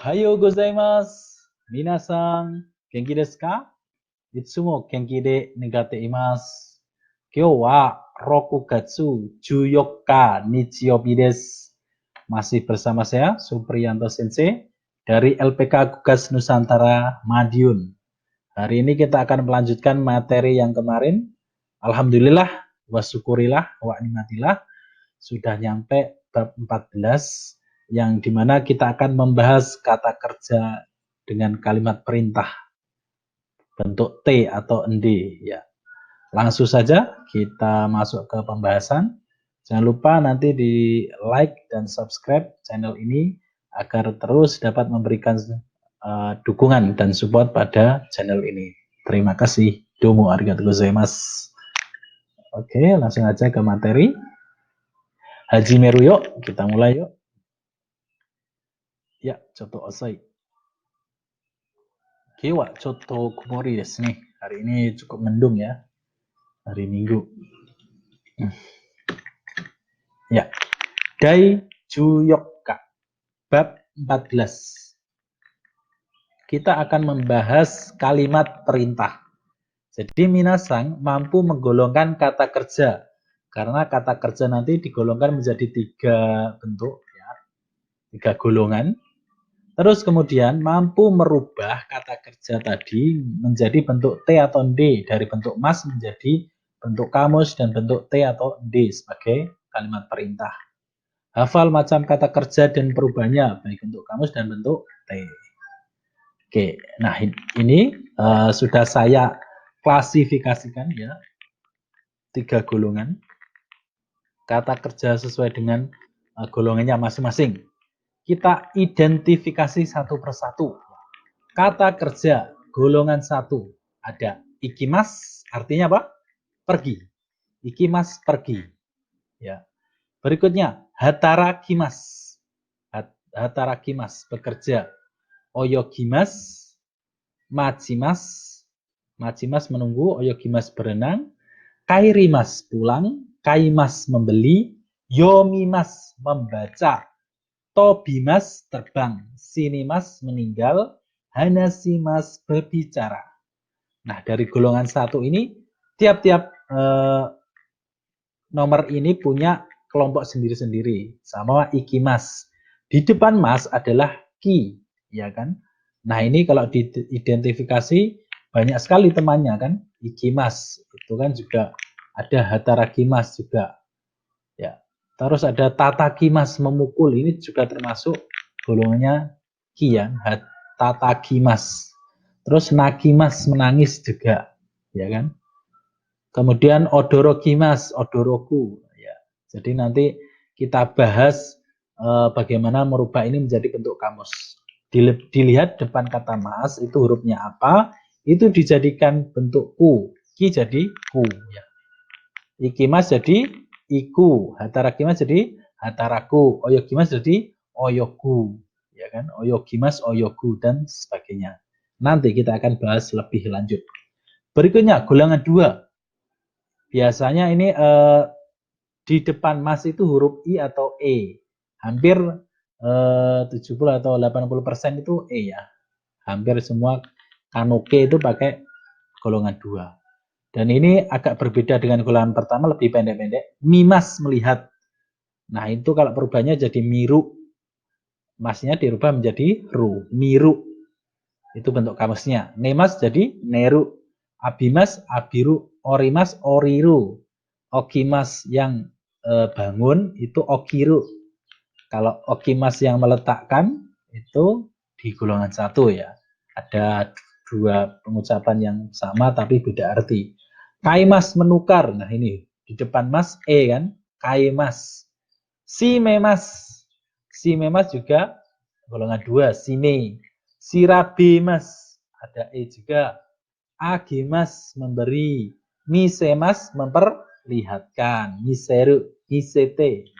Ohayo gozaimasu. Minasan, genki desu ka? Itsumo genki de negatte imasu. Kyou wa Rokugatsu 14 Nichiyobi desu. Masih bersama saya Supriyanto Sensei dari LPK Gugas Nusantara Madiun. Hari ini kita akan melanjutkan materi yang kemarin. Alhamdulillah, wa syukurillah, wa nikmatillah, sudah nyampe bab 14 yang dimana kita akan membahas kata kerja dengan kalimat perintah bentuk T atau ND ya. Langsung saja kita masuk ke pembahasan. Jangan lupa nanti di like dan subscribe channel ini agar terus dapat memberikan dukungan dan support pada channel ini. Terima kasih. Domo arigatou gozaimasu. Oke, langsung aja ke materi. Hajimeru yuk, kita mulai yuk. Ya, choto osai. Kiwa choto kumori desu nih. Hari ini cukup mendung ya. Hari Minggu. Ya. Dai Juyokka. Bab 14. Kita akan membahas kalimat perintah. Jadi minasang mampu menggolongkan kata kerja. Karena kata kerja nanti digolongkan menjadi 3 bentuk ya. 3 golongan. Terus kemudian mampu merubah kata kerja tadi menjadi bentuk T atau D, dari bentuk mas menjadi bentuk kamus dan bentuk T atau D sebagai kalimat perintah. Hafal macam kata kerja dan perubahannya baik bentuk kamus dan bentuk T. Oke, nah ini sudah saya klasifikasikan ya 3 golongan kata kerja sesuai dengan golongannya masing-masing. Kita identifikasi satu persatu. Kata kerja golongan 1 ada ikimas, artinya apa? Pergi. Ikimas pergi. Ya. Berikutnya hatarakimas. Hatarakimas bekerja. Oyogimas, majimas. Majimas menunggu, oyogimas berenang. Kairimas pulang, kaimas membeli, yomimas membaca. Tobimas terbang, sinimas meninggal, hanasimas berbicara. Nah, dari golongan 1 ini, tiap-tiap nomor ini punya kelompok sendiri-sendiri. Sama ikimas. Di depan mas adalah ki, ya kan? Nah, ini kalau diidentifikasi banyak sekali temannya kan? Ikimas, itu kan juga ada hatarakimas juga. Ya. Terus ada tatakimas memukul, ini juga termasuk golongannya ki ya, tatakimas. Terus nakimas menangis juga, ya kan? Kemudian odorokimas, odoroku ya. Jadi nanti kita bahas bagaimana merubah ini menjadi bentuk kamus. Dilihat depan kata mas itu hurufnya apa, itu dijadikan bentuk ku, ki jadi ku ya. Ikimas jadi iku, hatarakimas jadi hataraku, oyogimas jadi oyoku, ya kan? Oyogimas, oyoku dan sebagainya. Nanti kita akan bahas lebih lanjut. Berikutnya golongan 2. Biasanya ini di depan mas itu huruf I atau E. Hampir 70 atau 80% itu E ya. Hampir semua kanoke itu pakai golongan 2. Dan ini agak berbeda dengan golongan pertama, lebih pendek-pendek. Mimas melihat. Nah, itu kalau perubahannya jadi miru. Masnya dirubah menjadi ru. Miru. Itu bentuk kamusnya. Nemas jadi neru. Abimas, abiru. Orimas, oriru. Okimas yang bangun, itu okiru. Kalau okimas yang meletakkan, itu di golongan 1 ya. Ada 2 pengucapan yang sama tapi beda arti. Kaimas menukar. Nah ini di depan mas E kan. Kaimas. Si memas juga golongan 2. Sime. Sirabimas. Ada E juga. Agimas memberi. Misemas memperlihatkan. Miseru. Misete.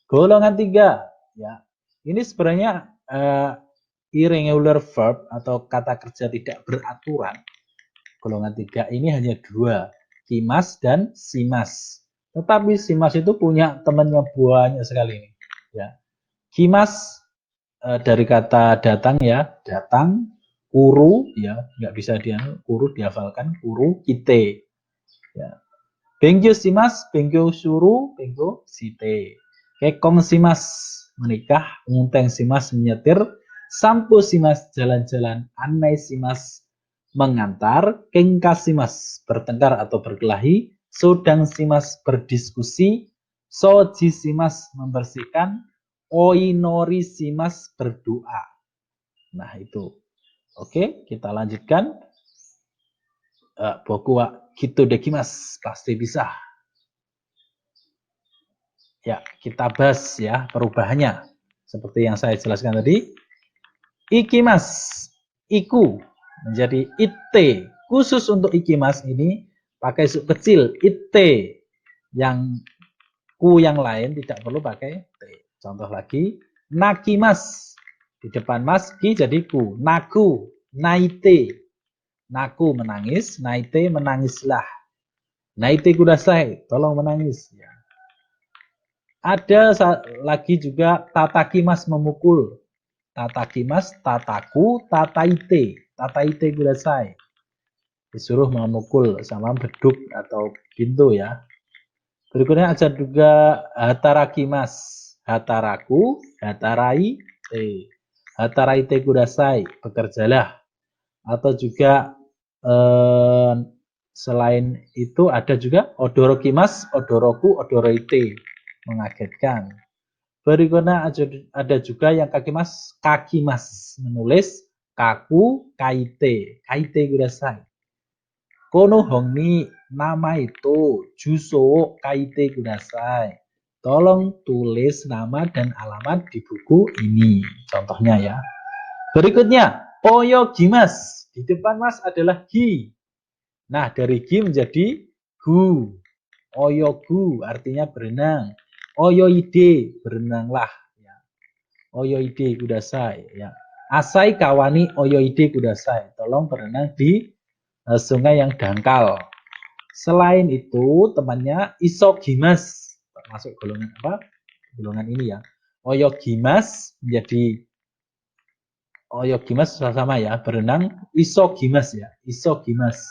Golongan 3. Ya. Ini sebenarnya irregular verb atau kata kerja tidak beraturan. Golongan 3 ini hanya 2, kimas dan simas. Tetapi simas itu punya temannya banyak sekali nih. Ya. Kimas dari kata datang ya, datang, kuru ya, nggak bisa kuru dihafalkan, kuru kite. Ya. Bengkyo simas, bengkyo suru, bengkyo site. Kekong simas menikah, ngunteng simas menyetir, sampo simas jalan-jalan, anai simas mengantar, kengka simas bertengkar atau berkelahi, sodang simas berdiskusi, soji simas membersihkan, oinori simas berdoa. Nah itu. Oke, kita lanjutkan. Boku wa kito dekimasu, pasti bisa. Ya, kita bahas ya perubahannya. Seperti yang saya jelaskan tadi. Ikimas, iku menjadi ite. Khusus untuk ikimas ini pakai su kecil, ite. Yang ku yang lain tidak perlu pakai t. Contoh lagi, nakimas. Di depan mas, ki jadi ku. Naku, naite. Naku menangis, naite menangislah. Naite kudasai, tolong menangis. Ya. Ada lagi juga tatakimas memukul. Tatakimas, tataku, tataite. Tataite kudasai. Disuruh memukul sama beduk atau pintu ya. Berikutnya ada juga hatarakimas. Hataraku, hatarai, hataraite kudasai. Bekerjalah. Atau juga selain itu ada juga odorokimas, odoroku, odoroite. Mengagetkan. Berikutnya ada juga yang kakimas menulis kaku kaite, kaite kudasai. Kono hongni nama itu juso kaite kudasai. Tolong tulis nama dan alamat di buku ini. Contohnya ya. Berikutnya oyogimas. Di depan mas adalah gi. Nah dari gi menjadi gu. Oyogu artinya berenang. Oyoide, berenanglah. Ya. Oyoide kudasai. Ya. Asai kawani oyoide kudasai. Tolong berenang di sungai yang dangkal. Selain itu, temannya isogimas. Masuk golongan apa? Golongan ini ya. Oyogimas menjadi oyogimas sama ya. Berenang isogimas ya. Isogimas.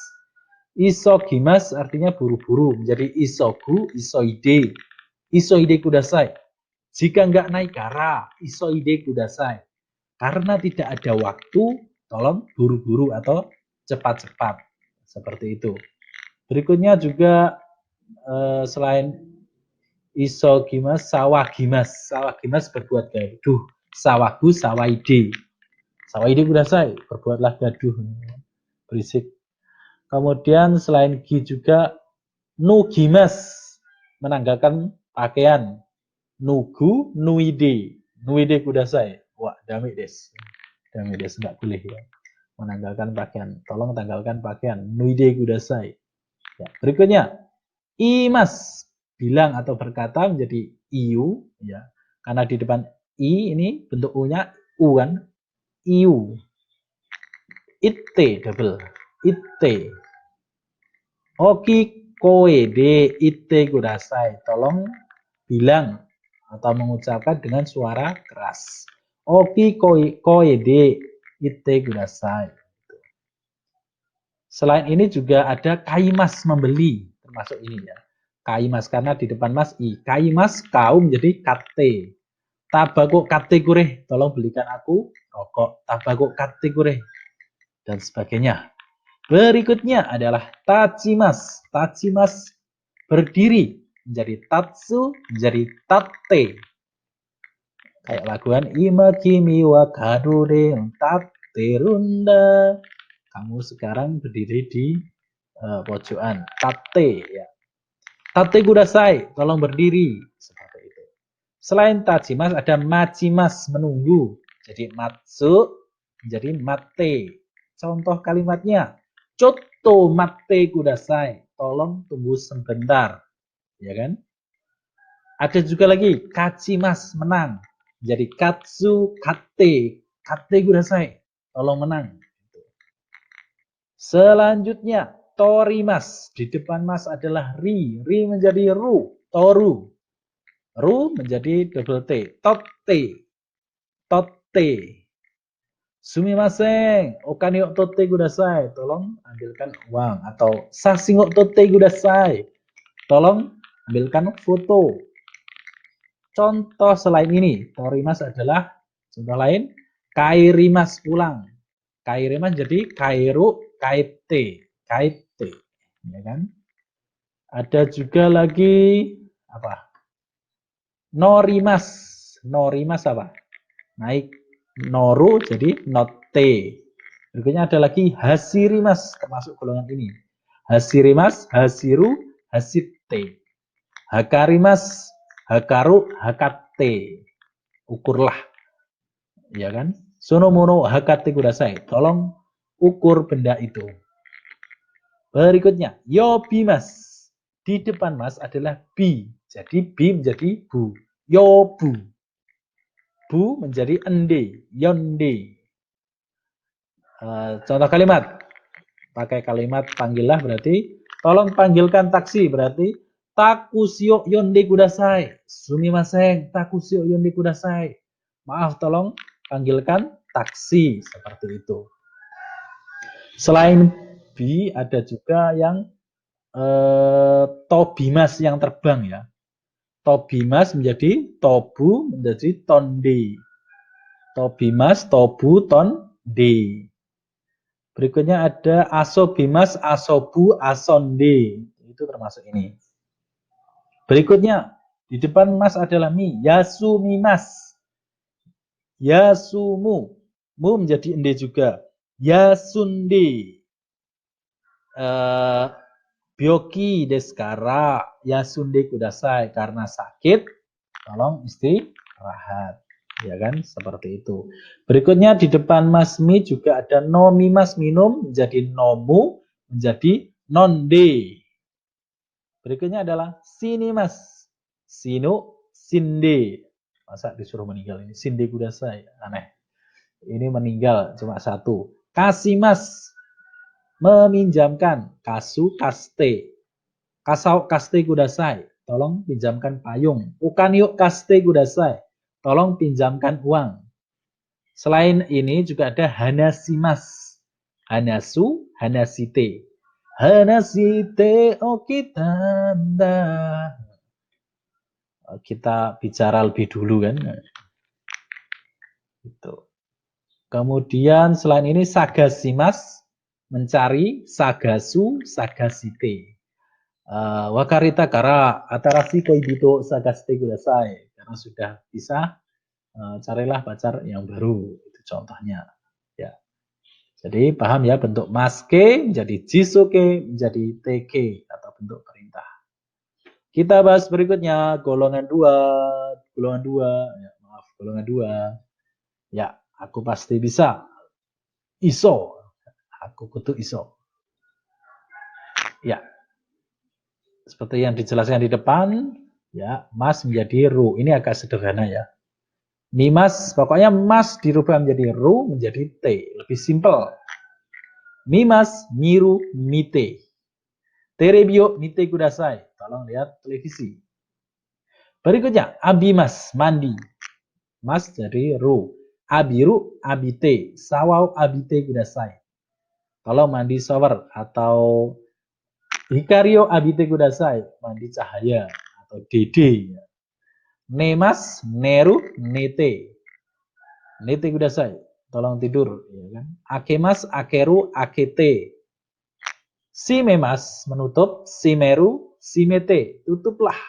Isogimas artinya buru-buru. Menjadi isogu, isoide. Isoide kudasai. Jika nggak naik kara, isoide kudasai. Karena tidak ada waktu, tolong buru-buru atau cepat-cepat. Seperti itu. Berikutnya juga selain isogimas, sawagimas. Sawagimas berbuat gaduh. Sawagu, sawaide. Sawaide kudasai. Berbuatlah gaduh. Berisik. Kemudian selain gi juga nugimas. Menanggalkan pakaian. Nugu, nuide. Nuide kudasai. Wah, dami des. Dami des, enggak boleh ya. Menanggalkan pakaian. Tolong tanggalkan pakaian. Nuide kudasai. Ya. Berikutnya, imas. Bilang atau berkata menjadi iu. Ya. Karena di depan i ini bentuk u-nya u kan. Iu. Itte, double. Itte. Oki koede itte kudasai. Tolong bilang atau mengucapkan dengan suara keras. Oki koede ite kudasai. Selain ini juga ada kaimas membeli, termasuk ini ya. Kaimas karena di depan mas i. Kaimas kau menjadi kate. Tabako kate kureh, tolong belikan aku rokok. Tabako kate kureh dan sebagainya. Berikutnya adalah tachimas. Tachimas berdiri menjadi tatsu, menjadi tate. Kayak laguan Ima kimi wa kadure tate runda. Kamu sekarang berdiri di pojokan. Tate ya. Tate kudasai, tolong berdiri. Seperti itu. Selain tachimas ada machimas, menunggu. Jadi matsu menjadi mate. Contoh kalimatnya. Chotto mate kudasai. Tolong tunggu sebentar. Ya kan? Ada juga lagi kachimas, menang. Jadi katsu kate. Kate kudasai. Tolong menang. Selanjutnya torimas. Di depan mas adalah ri. Ri menjadi ru. Toru. Ru menjadi double T. Totte. Tot te. Sumimasen, okane o tote kudasai. Tolong ambilkan uang. Atau sashi o tote kudasai. Tolong ambilkan foto. Contoh selain ini, torimas adalah contoh lain. Kairimas pulang. Kairimas jadi kairu, kaite, kaite, ya kan? Ada juga lagi apa? Norimas. Norimas apa? Naik. Noru jadi note. Berikutnya ada lagi hasirimas termasuk golongan ini. Hasirimas, hasiru, hasite. Hakarimas, hakaru, hakate. Ukurlah. Ya kan? Sonomono hakate kudasai. Tolong ukur benda itu. Berikutnya, yobimas. Di depan mas adalah bi. Jadi bi menjadi bu. Yobu. Bu menjadi ende. Yonde. Contoh kalimat. Pakai kalimat panggillah berarti tolong panggilkan taksi berarti takusio yonde kudasai. Sumimasen, takusio yonde kudasai. Maaf, tolong panggilkan taksi seperti itu. Selain bi ada juga yang tobimas yang terbang ya. Tobimas menjadi tobu menjadi tonde. Tobimas, tobu, tonde. Berikutnya ada asobimas, asobu, asonde. Itu termasuk ini. Berikutnya di depan mas adalah mi. Yasumimas. Yasumu. Mu menjadi ende juga. Yasunde. Byoki deskara. Yasunde kudasai. Karena sakit, tolong istirahat. Ya kan, seperti itu. Berikutnya di depan mas mi juga ada nomimas minum menjadi nomu menjadi nonde. Berikutnya adalah sinimas. Sinu, sinde. Masa disuruh meninggal ini? Sinde kudasai. Aneh. Ini meninggal cuma satu. Kasimas. Meminjamkan. Kasu, kaste. Kasau, kaste kudasai. Tolong pinjamkan payung. Ukan yuk kaste kudasai. Tolong pinjamkan uang. Selain ini juga ada hanasimas. Hanasu, hanasite. Hanasite okitanda. Kita bicara lebih dulu kan. Itu. Kemudian selain ini sagasimas. Mencari. Sagasu, sagasite. Wakarita kara atarasi koibito sagasite kudasai. Karena sudah bisa. Carilah pacar yang baru, itu contohnya ya. Jadi paham ya, bentuk maske menjadi jisuke menjadi tk atau bentuk perintah. Kita bahas berikutnya golongan 2, ya, maaf golongan 2 ya. Aku pasti bisa, iso, aku kutu iso ya. Seperti yang dijelaskan di depan ya, mas menjadi ru. Ini agak sederhana ya. Mimas, pokoknya mas dirubah menjadi ru, menjadi t. Lebih simpel. Mimas, miru, mite. Terebio, mite kudasai. Tolong lihat televisi. Berikutnya, abimas, mandi. Mas jadi ru. Abiru, abite. Sawau, abite kudasai. Tolong mandi shower. Atau hikario, abite kudasai. Mandi cahaya. Atau dede. Nemas, neru, nete. Nete kudasai. Tolong tidur. Ya kan? Akemas, akeru, akete. Simemas, menutup. Simeru, simete. Tutuplah.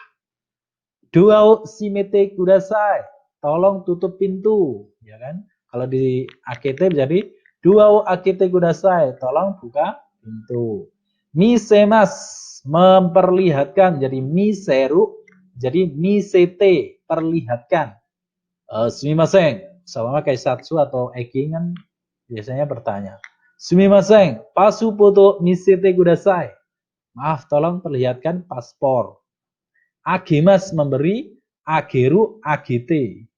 Duao simete kudasai. Tolong tutup pintu. Ya kan? Kalau di akete jadi duao akete kudasai. Tolong buka pintu. Misemas, memperlihatkan. Jadi miseru. Jadi misete, perlihatkan. Sumimasen. Sama kayak satsu atau eki kan biasanya bertanya. Sumimasen, pasu foto misete kudasai. Maaf, tolong perlihatkan paspor. Agemas memberi, ageru, agete.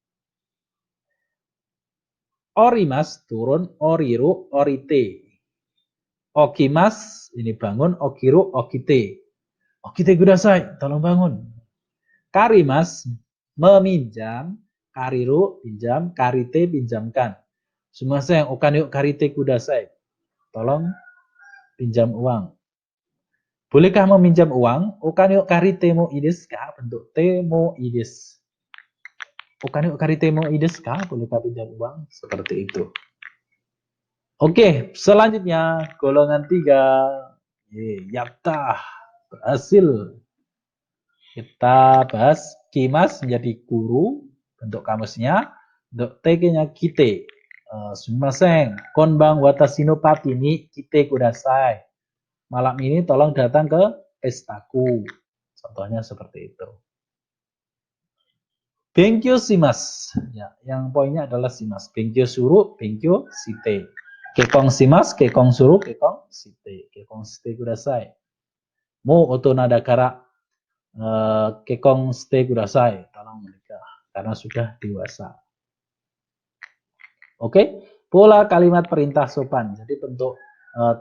Orimas turun, oriru, orite. Okimas, ini bangun, okiru, okite. Okite kudasai, tolong bangun. Karimas, meminjam. Kariru pinjam, karite pinjamkan. Sumimasen, okan yuk karite kudasai. Tolong pinjam uang. Bolehkah meminjam uang? Okan yuk karite mo ides ka? Bentuk te mo ides. Okan yuk karite mo ides ka? Bolehkah pinjam uang? Seperti itu. Oke, selanjutnya golongan 3. Yapta. Berhasil. Kita bahas kimas menjadi guru. Bentuk kamusnya. Bentuk tege-nya kite. Sumimasen. Konbang watashi no party ni kite kudasai. Malam ini tolong datang ke pestaku. Contohnya seperti itu. Benkyo shimasu. Ya, yang poinnya adalah shimasu. Benkyo suru, benkyo shite. Kekong shimasu, kekong suru, kekong shite. Kekong shite kudasai. Mo otona dakara kekong shite kudasai. Tolong menikah karena sudah dewasa. Oke, pola kalimat perintah sopan. Jadi bentuk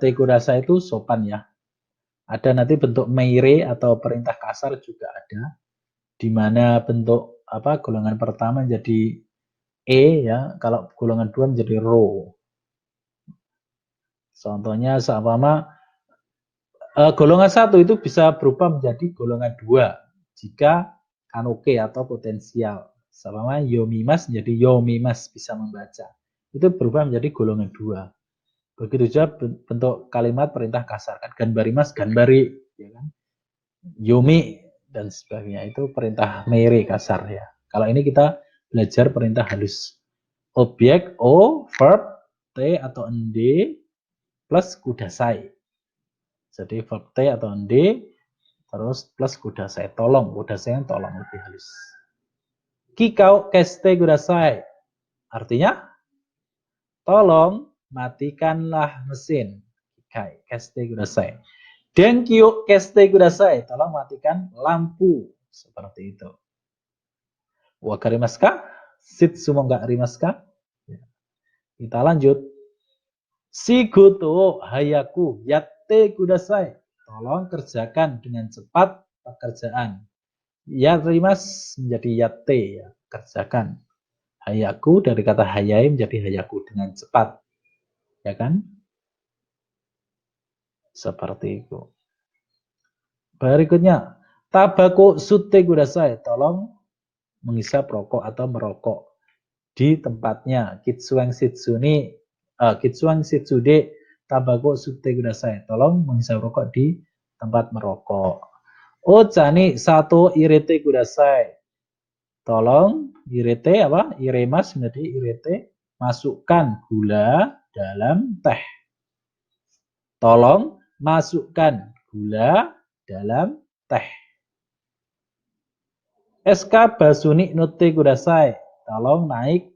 te kudasai itu sopan ya. Ada nanti bentuk meire atau perintah kasar juga ada. Di mana bentuk golongan pertama jadi ya, kalau golongan 2 menjadi ro. Contohnya seumpama golongan 1 itu bisa berubah menjadi golongan 2 jika kanoke atau potensial. Seumpama yomimas menjadi yomimas, bisa membaca. Itu berubah menjadi golongan 2. Begitu juga bentuk kalimat perintah kasar kan, ganbarimas, ganbari, ya kan? Yomi dan sebagainya itu perintah meire kasar ya. Kalau ini kita belajar perintah halus. Objek o, verb t atau nd plus kudasai. Jadi verb t atau nd terus plus kudasai. Tolong, kudasai yang tolong, lebih halus. Kikau keste kudasai. Artinya tolong matikanlah mesin. Kikai keste kudasai. Denkyu keste kudasai. Tolong matikan lampu. Seperti itu. Wakarimasu ka? Shitsumo ga arimasu ka? Kita lanjut. Shigoto hayaku yatte kudasai. Tolong kerjakan dengan cepat pekerjaan. Yarimas menjadi yatte ya, kerjakan. Hayaku dari kata hayai menjadi hayaku, dengan cepat. Ya kan? Seperti itu. Berikutnya, tabako sute kudasai. Tolong menghisap rokok atau merokok di tempatnya. Kitsuang shitsude tabako sute kudasai. Tolong menghisap rokok di tempat merokok. Ocha ni sato irete kudasai. Tolong irete iremas menjadi irete, masukkan gula dalam teh. Tolong masukkan gula dalam teh. SK basuni note kudasai. Tolong naik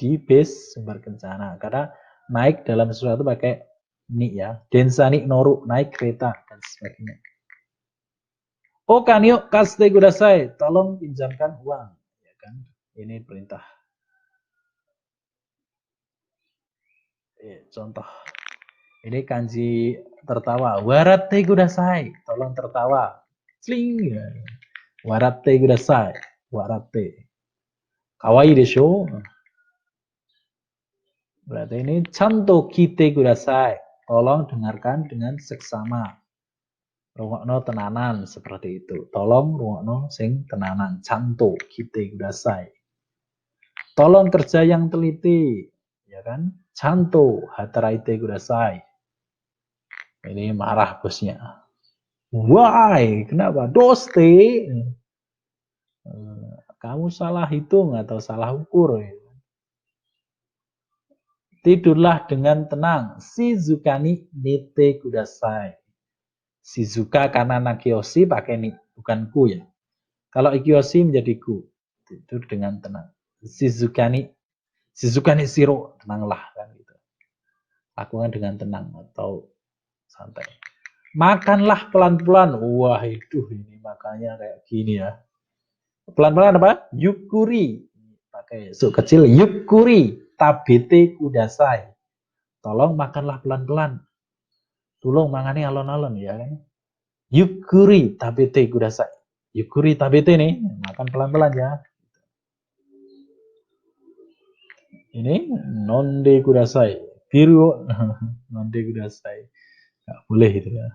di bis sumber kencana. Karena naik dalam sesuatu pakai ni ya. Densani noru, naik kereta dan sebagainya. Okanyo kaste kudasai. Tolong pinjamkan uang. Ya kan? Ini perintah. Contoh. Ini kanji tertawa. Warate kudasai. Tolong tertawa. Sling. Warate kudasai. Warate. Kawaii desho. Berarti ini chanto kite kudasai. Tolong dengarkan dengan seksama. Rungokno tenanan, seperti itu. Tolong rungokno sing tenanan. Chanto kite kudasai. Tolong kerja yang teliti, ya kan? Chanto hataraite kudasai. Ini marah bosnya. Why? Kenapa? Doste. Kamu salah hitung atau salah ukur. Ya. Tidurlah dengan tenang. Shizukani nite kudasai. Shizuka karena nakiyoshi pakai ni, bukan ku ya. Kalau ikiyoshi menjadi ku. Tidur dengan tenang. Shizukani shiro, tenanglah kan gitu. Lakukan dengan tenang atau santai. Makanlah pelan-pelan. Wah, itu ini makanya kayak gini ya. Pelan-pelan apa? Yukuri. Pakai su kecil yukuri. Tabete kudasai. Tolong makanlah pelan-pelan. Tolong mangani alon-alon ya kan. Yukuri tabete kudasai. Yukuri tabete nih, makan pelan-pelan ya. Ini nonde kudasai. Biru nonde kudasai. Nggak boleh itu ya.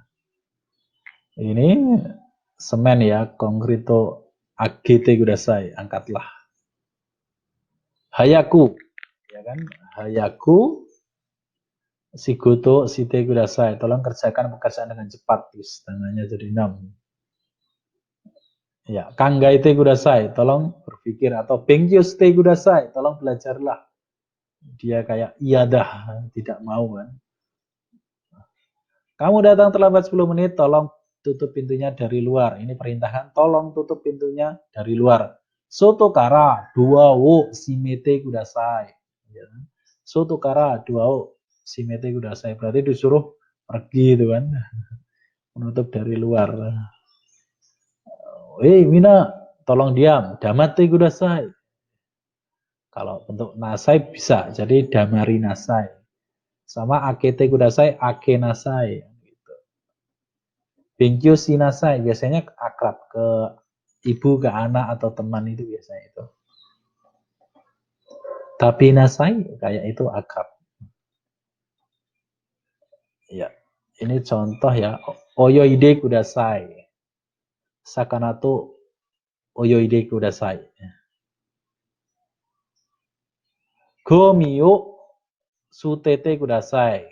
Ini semen ya, konkrito agete kudasai. Angkatlah. Hayaku. Ya kan? Hayaku Shigoto shite kudasai. Tolong kerjakan pekerjaan dengan cepat. Terus tangannya jadi 6. Ya, kanggaite kudasai. Tolong berpikir. Atau benkyou shite kudasai. Tolong belajarlah. Dia kayak iya dah, tidak mau kan. Kamu datang terlambat 10 menit, tolong tutup pintunya dari luar. Ini perintahan, tolong tutup pintunya dari luar. Soto kara, dua wo, shimete kudasai. Ya. Soto kara, dua wo, shimete kudasai. Berarti disuruh pergi itu kan. Menutup dari luar. Mina, tolong diam. Damate kudasai. Kalau bentuk nasai bisa, jadi damari nasai. Sama akete kudasai, ake nasai. Benkyou shinasai biasanya akrab ke ibu, ke anak atau teman itu biasanya itu. Tapi nasai kayak itu akrab. Ya, ini contoh ya. Oyoide kudasai. Sakana to oyoide kudasai. Gomi o sutete kudasai.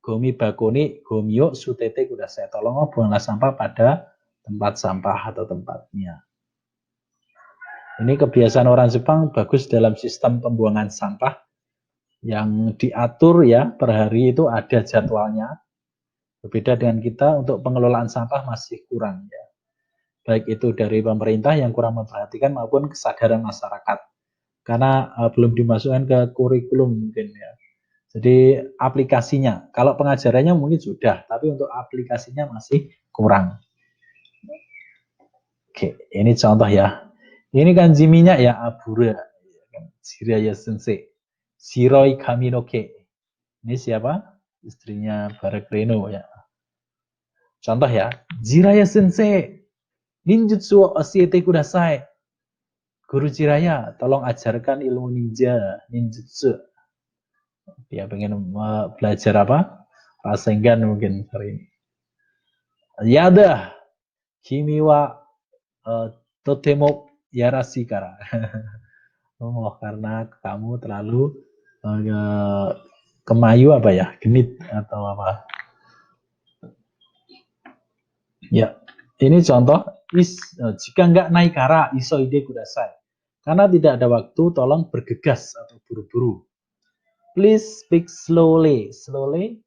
Gomi bakoni, gomi o sutete kudasai. Tolong buanglah sampah pada tempat sampah atau tempatnya. Ini kebiasaan orang Jepang bagus dalam sistem pembuangan sampah yang diatur ya per hari itu ada jadwalnya. Berbeda dengan kita untuk pengelolaan sampah masih kurang ya. Baik itu dari pemerintah yang kurang memperhatikan maupun kesadaran masyarakat. Karena belum dimasukkan ke kurikulum mungkin ya. Jadi aplikasinya, kalau pengajarannya mungkin sudah, tapi untuk aplikasinya masih kurang. Oke, ini contoh ya. Ini kan Jiminya ya Abura, Jiraiya Sensei, Shiroi Kaminoke. Ini siapa? Istrinya Barak Reno ya. Contoh ya, Jiraiya Sensei, ninjutsu wo oshiete kudasai. Guru Jiraiya, tolong ajarkan ilmu ninja, ninjutsu. Dia pengen belajar apa? Rasengan mungkin hari ini. Yada, kimi wa totemo yarashi kara. Oh, karena kamu terlalu kemayu apa ya? Genit atau apa? Ya, ini contoh. Jika nggak naikara, isoide kudasai. Karena tidak ada waktu, tolong bergegas atau buru-buru. Please speak slowly. Slowly.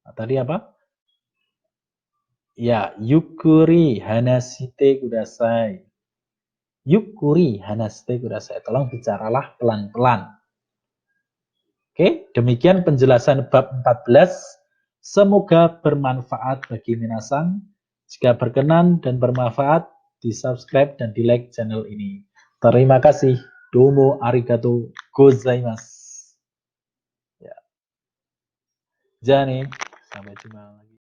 Nah, tadi apa? Ya, yukuri hanashite kudasai. Yukuri hanashite kudasai. Tolong bicaralah pelan-pelan. Oke, demikian penjelasan bab 14. Semoga bermanfaat bagi minasan. Jika berkenan dan bermanfaat, di-subscribe dan di-like channel ini. Terima kasih. Domo arigatou gozaimasu. Ya. Jani, sampai jumpa lagi.